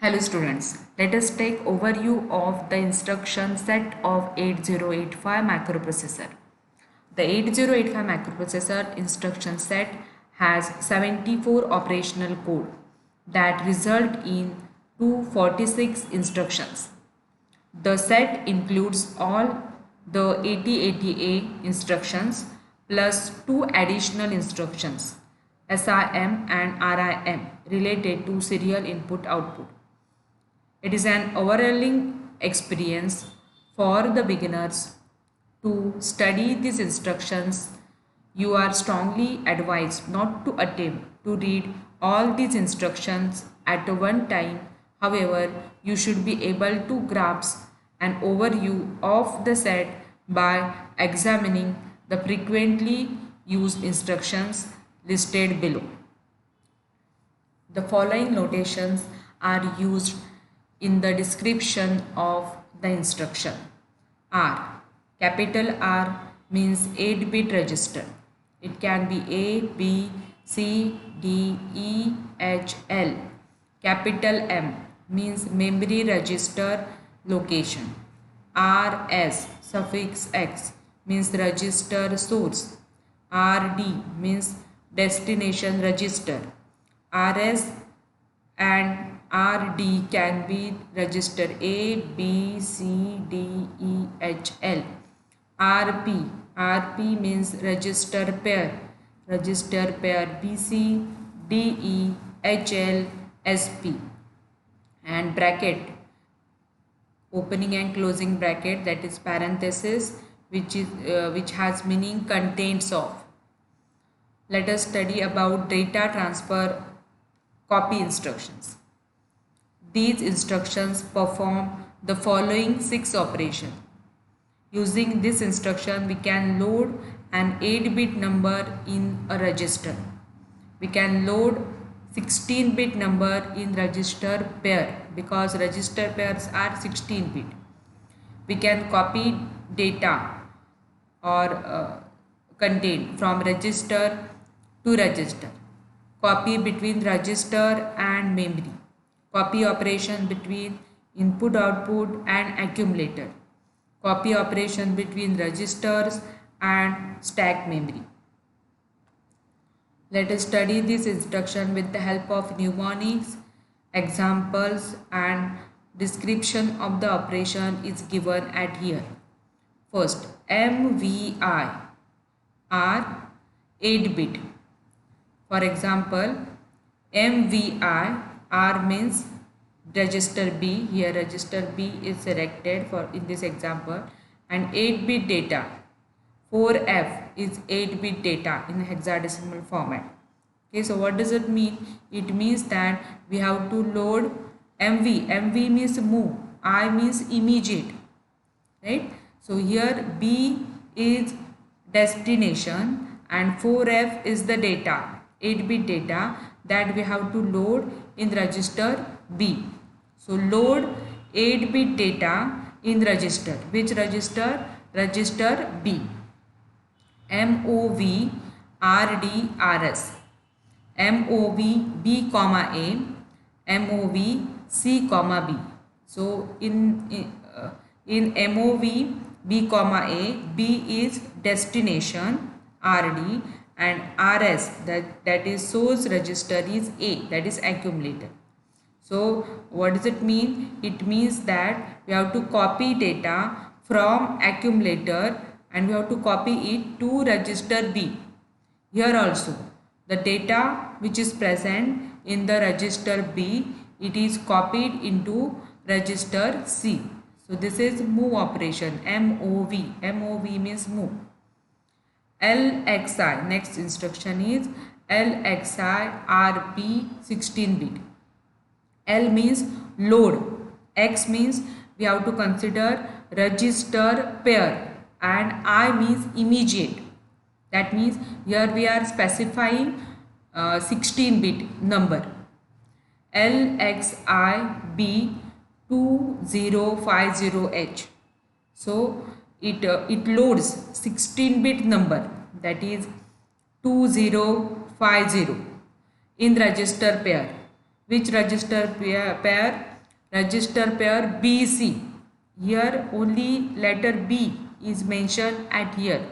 Hello students, let us take overview of the instruction set of 8085 microprocessor. The 8085 microprocessor instruction set has 74 operational code that result in 246 instructions. The set includes all the 8080A instructions plus two additional instructions SIM and RIM related to serial input output. It is an overwhelming experience for the beginners to study these instructions. You are strongly advised not to attempt to read all these instructions at one time. However, you should be able to grasp an overview of the set by examining the frequently used instructions listed below. The following notations are used in the description of the instruction. R. Capital R means 8-bit register. It can be A, B, C, D, E, H, L. Capital M means memory register location. R, S, suffix X means register source. R, D means destination register. RS and RD can be registered A, B, C, D, E, H, L. RP means register pair. Register pair BC, DE, HL, SP. And bracket, opening and closing bracket, that is parenthesis, which has meaning contains of. Let us study about data transfer copy instructions. These instructions perform the following 6 operations. Using this instruction, we can load an 8-bit number in a register. We can load 16-bit number in register pair because register pairs are 16-bit. We can copy data or content from register to register. Copy between register and memory. Copy operation between input output and accumulator. Copy operation between registers and stack memory. Let us study this instruction with the help of mnemonics, examples, and description of the operation is given at here. First, MVI are 8-bit. For example, MVI R means register B. Here register B is selected for in this example, and 8-bit data. 4F is 8-bit data in hexadecimal format. Okay, so what does it mean? It means that we have to load MV. MV means move. I means immediate. Right? So here B is destination and 4F is the data, 8-bit data that we have to load in register B. So load 8-bit data in register. Which register? Register B. MOV RD RS. MOV B comma A. MOV C comma B. So in MOV B comma A, B is destination RD and RS that is source register is A, that is accumulator. So what does it mean? It means that we have to copy data from accumulator and we have to copy it to register B. Here also the data which is present in the register B, it is copied into register C. So this is move operation, MOV. MOV means move. LXI, next instruction is LXI RP 16-bit. L means load. X means we have to consider register pair and I means immediate. That means here we are specifying 16-bit number. LXIB 2050H. So it loads 16-bit number, that is 2050 in register pair. Which register pair? register pair BC. Here only letter B is mentioned at here.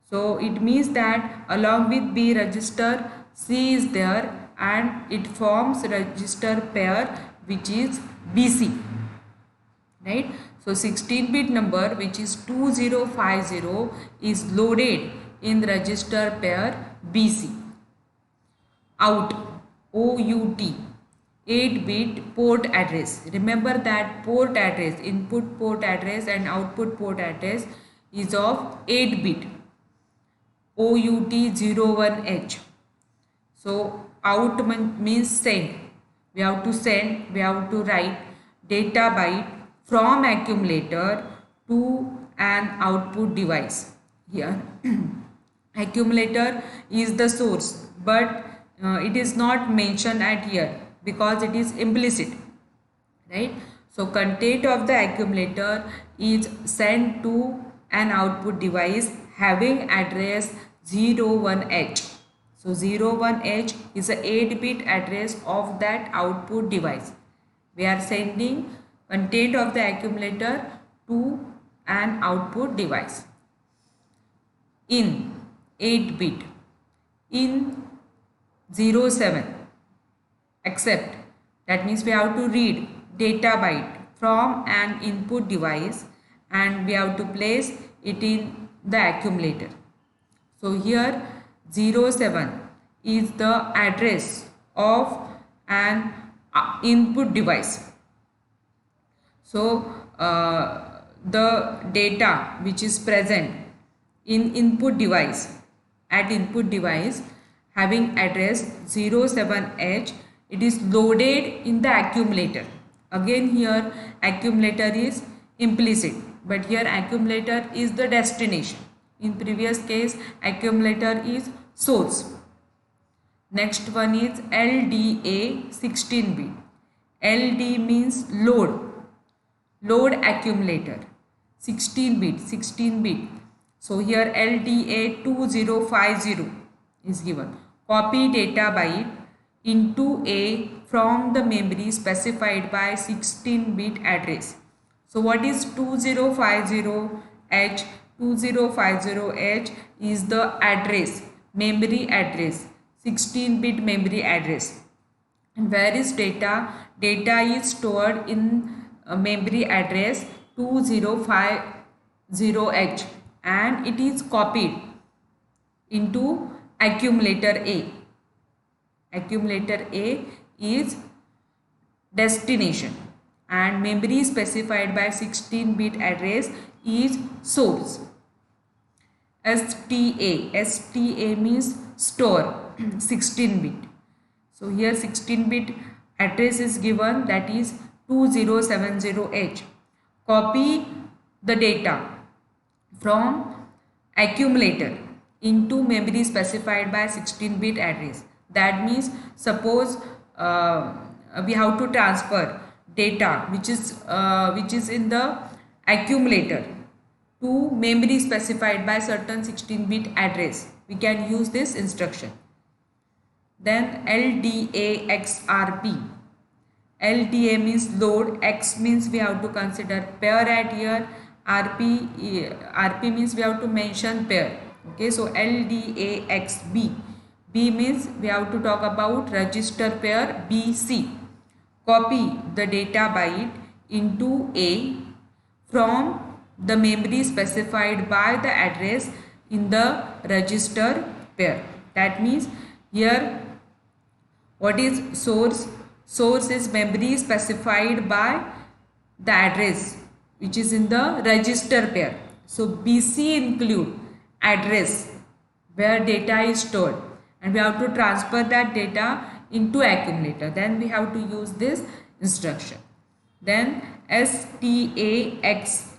So it means that along with B register C is there and it forms register pair which is BC, right? So 16-bit number which is 2050 is loaded in register pair BC. Out, OUT, 8-bit port address. Remember that port address, input port address and output port address is of 8-bit. OUT01H. So out means send. We have to send, we have to write data byte from accumulator to an output device. Here accumulator is the source, but it is not mentioned at here because it is implicit, right? So content of the accumulator is sent to an output device having address 01H. So 01H is a 8-bit address of that output device. We are sending content of the accumulator to an output device. In 8-bit, in 07, accept, that means we have to read data byte from an input device and we have to place it in the accumulator. So here 07 is the address of an input device. So the data which is present in input device, at input device having address 07H, it is loaded in the accumulator. Again here accumulator is implicit, but here accumulator is the destination. In previous case accumulator is source. Next one is LDA 16-bit. LD means load accumulator, 16-bit. So here LDA 2050 is given. Copy data byte into A from the memory specified by 16-bit address. So what is 2050H? 2050H is the address, memory address, 16-bit memory address. And where is data? Data is stored in memory address 2050H and it is copied into accumulator A. Accumulator A is destination and memory specified by 16-bit address is source. STA means store, 16-bit. So here 16-bit address is given, that is 2070H. Copy the data from accumulator into memory specified by 16-bit address. That means suppose we have to transfer data which is in the accumulator to memory specified by certain 16-bit address. We can use this instruction. Then LDAXRP. LDA means load, X means we have to consider pair at here, RP means we have to mention pair. Okay, so LDAXB. B means we have to talk about register pair BC. Copy the data byte into A from the memory specified by the address in the register pair. That means here what is source? Source is memory specified by the address which is in the register pair. So BC include address where data is stored and we have to transfer that data into accumulator. Then we have to use this instruction. Then STAXRP.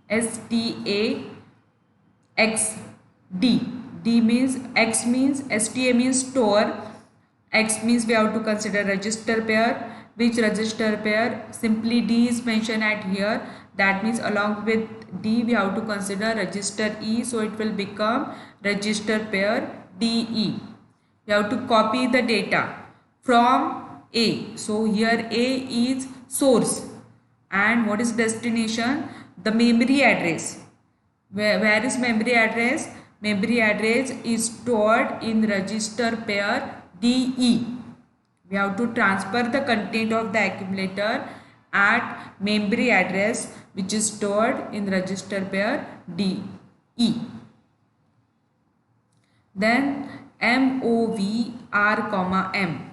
STAXD. D means X means STA means store. X means we have to consider register pair. Which register pair? Simply D is mentioned at here. That means along with D we have to consider register E. So it will become register pair DE. You have to copy the data from A. So here A is source, and what is destination? The memory address. Where is memory address? Memory address is stored in register pair DE. We have to transfer the content of the accumulator at memory address which is stored in register pair DE. Then MOV R comma M.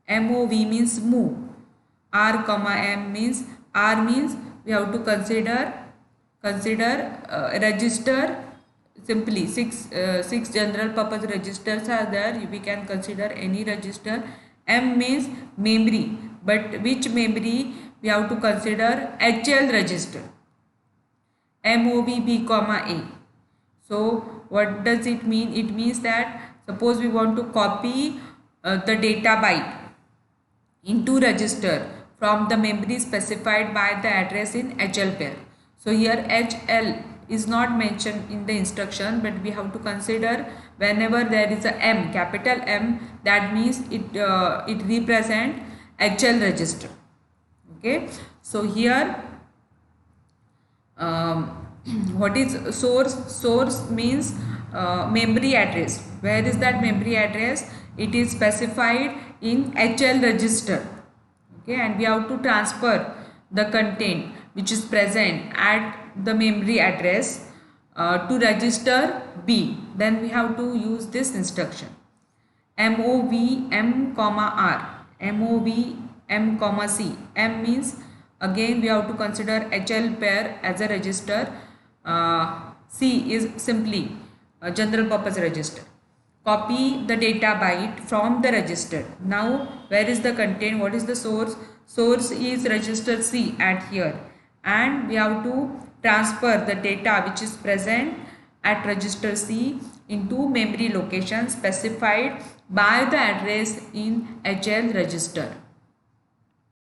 MOV means move. R comma M means, R means we have to consider register. Simply six general purpose registers are there. We can consider any register. M means memory, but which memory? We have to consider HL register. MOV B comma A. So what does it mean? It means that suppose we want to copy the data byte into register from the memory specified by the address in HL pair. So here HL is not mentioned in the instruction, but we have to consider whenever there is a M, capital M, that means it represent HL register. Okay, so here what is source? Source means memory address. Where is that memory address? It is specified in HL register. Okay, and we have to transfer the content which is present at the memory address to register B. Then we have to use this instruction. MOV M comma R. MOV M comma C. M means again we have to consider HL pair as a register. C is simply a general purpose register. Copy the data byte from the register. Now where is the content? What is the source? Source is register C at here, and we have to transfer the data which is present at register C into memory location specified by the address in HL register.